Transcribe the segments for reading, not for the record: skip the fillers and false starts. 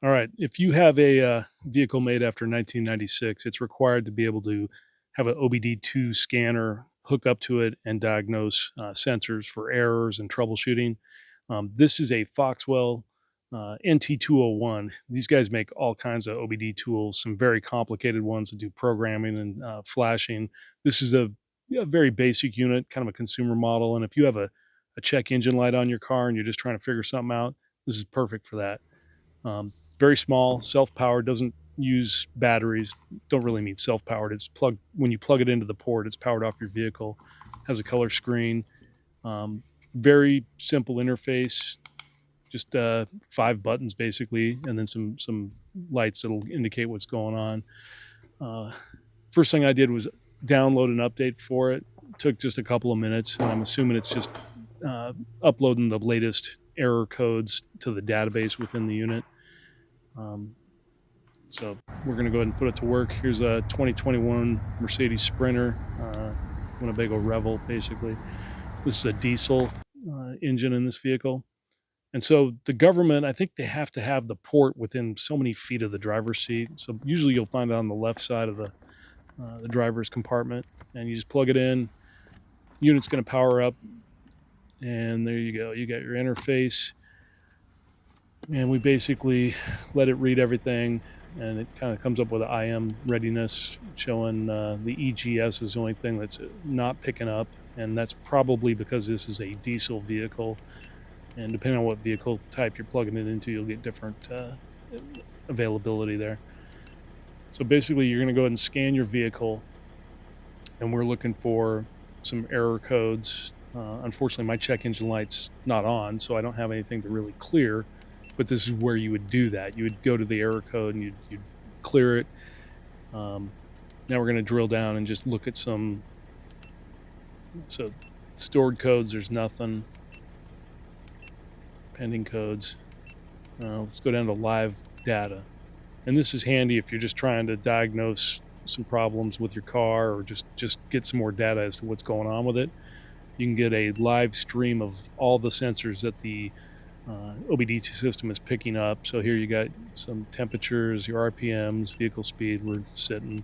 All right. If you have a vehicle made after 1996, it's required to be able to have an OBD2 scanner hook up to it and diagnose sensors for errors and troubleshooting. This is a Foxwell NT201. These guys make all kinds of OBD tools, some very complicated ones that do programming and flashing. This is a very basic unit, kind of a consumer model. And if you have a check engine light on your car and you're just trying to figure something out, this is perfect for that. Very small, self-powered, doesn't use batteries. Don't really mean self-powered. It's plugged when you plug it into the port. It's powered off your vehicle. Has a color screen. Very simple interface. Just 5 buttons basically, and then some lights that'll indicate what's going on. First thing I did was download an update for it. It took just a couple of minutes, and I'm assuming it's just uploading the latest error codes to the database within the unit. So we're going to go ahead and put it to work. Here's a 2021 Mercedes Sprinter, Winnebago Revel, basically. This is a diesel engine in this vehicle. And so the government, I think they have to have the port within so many feet of the driver's seat. So usually you'll find it on the left side of the driver's compartment, and you just plug it in. Unit's going to power up, and there you go. You got your interface. And we basically let it read everything, and it kind of comes up with an IM readiness showing the EGS is the only thing that's not picking up, and that's probably because this is a diesel vehicle, and depending on what vehicle type you're plugging it into, you'll get different availability there. So basically you're going to go ahead and scan your vehicle, and we're looking for some error codes. Unfortunately, my check engine light's not on, so I don't have anything to really clear. But this is where you would do that. You would go to the error code and you'd clear it. Now we're going to drill down and just look at some. So stored codes, there's nothing. Pending codes. Let's go down to live data. And this is handy if you're just trying to diagnose some problems with your car, or just get some more data as to what's going on with it. You can get a live stream of all the sensors that the OBD2 system is picking up. So here you got some temperatures, your RPMs, vehicle speed, we're sitting,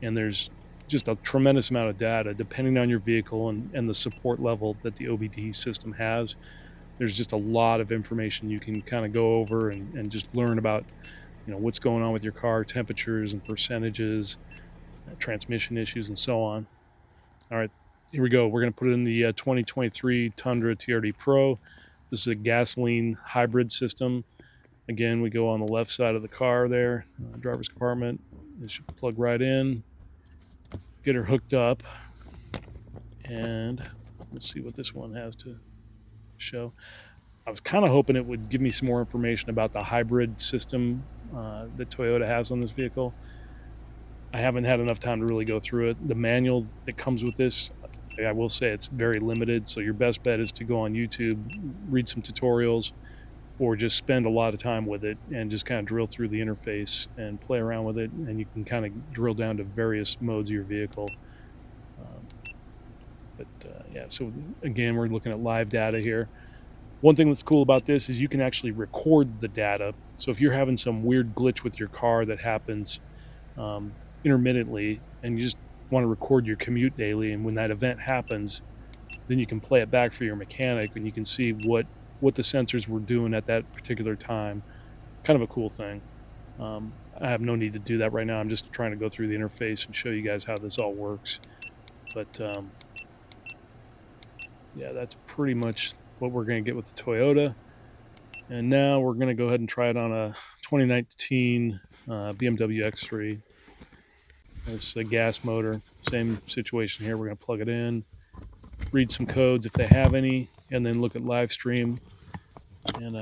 and there's just a tremendous amount of data depending on your vehicle and the support level that the OBD system has. There's just a lot of information you can kind of go over and just learn about, what's going on with your car, temperatures and percentages, transmission issues, and so on. All right, here we go. We're going to put it in the 2023 Tundra TRD Pro. This is a gasoline hybrid system. Again, we go on the left side of the car there, driver's compartment. It should plug right in, get her hooked up, and let's see what this one has to show. I was kind of hoping it would give me some more information about the hybrid system that Toyota has on this vehicle. I haven't had enough time to really go through it. The manual that comes with this, I will say it's very limited, so your best bet is to go on YouTube, read some tutorials, or just spend a lot of time with it and just kind of drill through the interface and play around with it, and you can kind of drill down to various modes of your vehicle. Yeah, so again, we're looking at live data here. One thing that's cool about this is you can actually record the data. So if you're having some weird glitch with your car that happens intermittently, and you just want to record your commute daily, and when that event happens, then you can play it back for your mechanic and you can see what the sensors were doing at that particular time. Kind of a cool thing. I have no need to do that right now. I'm just trying to go through the interface and show you guys how this all works. But yeah, that's pretty much what we're going to get with the Toyota. And now we're going to go ahead and try it on a 2019 BMW X3. It's a gas motor. Same situation here. We're going to plug it in, read some codes if they have any, and then look at live stream. And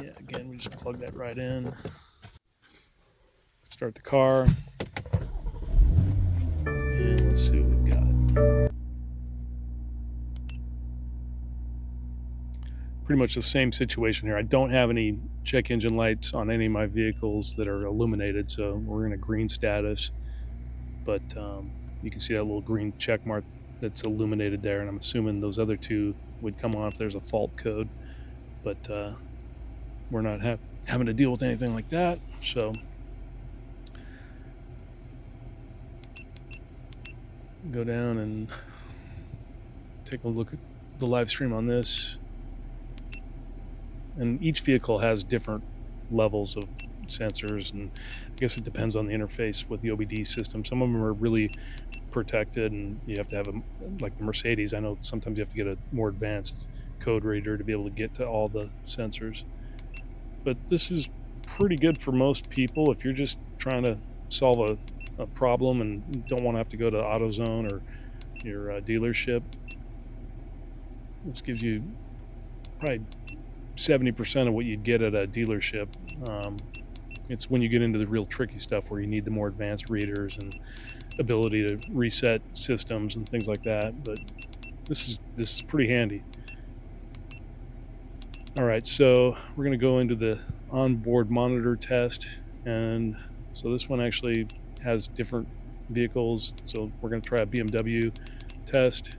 yeah, again, we just plug that right in. Start the car. And let's see what we've got. Pretty much the same situation here. I don't have any check engine lights on any of my vehicles that are illuminated, so we're in a green status. But you can see that little green check mark that's illuminated there, and I'm assuming those other two would come on if there's a fault code. But we're not having to deal with anything like that. So go down and take a look at the live stream on this. And each vehicle has different levels of sensors, and I guess it depends on the interface with the OBD system. Some of them are really protected, and you have to have a, like the Mercedes, I know sometimes you have to get a more advanced code reader to be able to get to all the sensors. But this is pretty good for most people if you're just trying to solve a problem and don't want to have to go to AutoZone or your dealership. This gives you probably 70% of what you'd get at a dealership. It's when you get into the real tricky stuff where you need the more advanced readers and ability to reset systems and things like that. But this is pretty handy. All right, so we're going to go into the onboard monitor test, and so this one actually has different vehicles. So we're going to try a BMW test.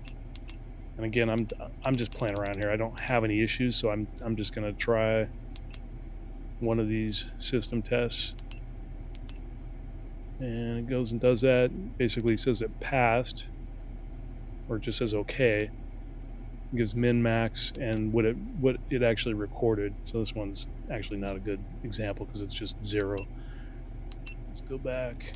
And again, I'm just playing around here. I don't have any issues, so I'm just going to try one of these system tests. And it goes and does that. Basically says it passed, or it just says okay. It gives min, max, and what it actually recorded. So this one's actually not a good example because it's just 0. Let's go back.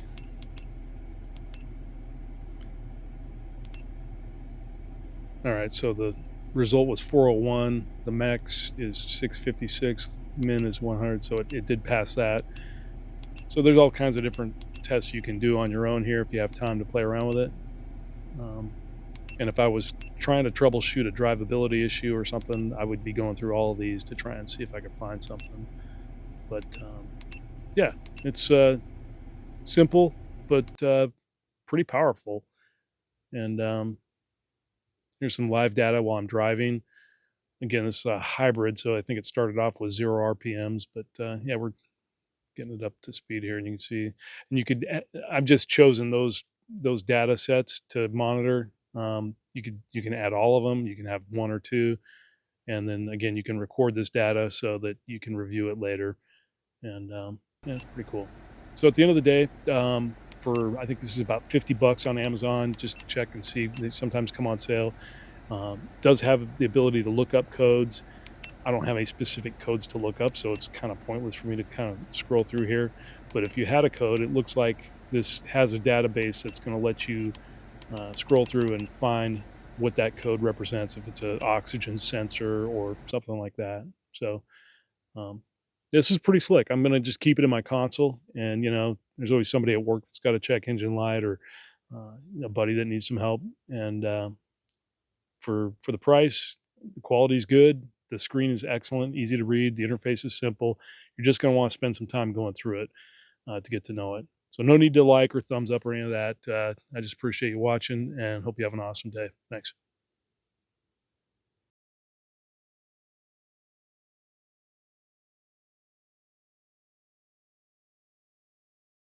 All right, so the result was 401. The max is 656. Min is 100, so it did pass that. So there's all kinds of different tests you can do on your own here if you have time to play around with it. And if I was trying to troubleshoot a drivability issue or something, I would be going through all of these to try and see if I could find something. But yeah, it's simple, but pretty powerful. And here's some live data while I'm driving. Again, this is a hybrid, so I think it started off with 0 RPMs, but yeah, we're getting it up to speed here, and you can see, and you could, I've just chosen those data sets to monitor. You can add all of them. You can have one or two, and then again, you can record this data so that you can review it later. And yeah, it's pretty cool. So at the end of the day, for I think this is about $50 on Amazon. Just check and see. They sometimes come on sale. Does have the ability to look up codes. I don't have any specific codes to look up, so it's kind of pointless for me to kind of scroll through here. But if you had a code, it looks like this has a database that's going to let you scroll through and find what that code represents, if it's an oxygen sensor or something like that. So um, this is pretty slick. I'm going to just keep it in my console, and there's always somebody at work that's got to check engine light, or a buddy that needs some help. And for the price, the quality is good. The screen is excellent, easy to read. The interface is simple. You're just going to want to spend some time going through it to get to know it. So no need to like or thumbs up or any of that. I just appreciate you watching and hope you have an awesome day. Thanks.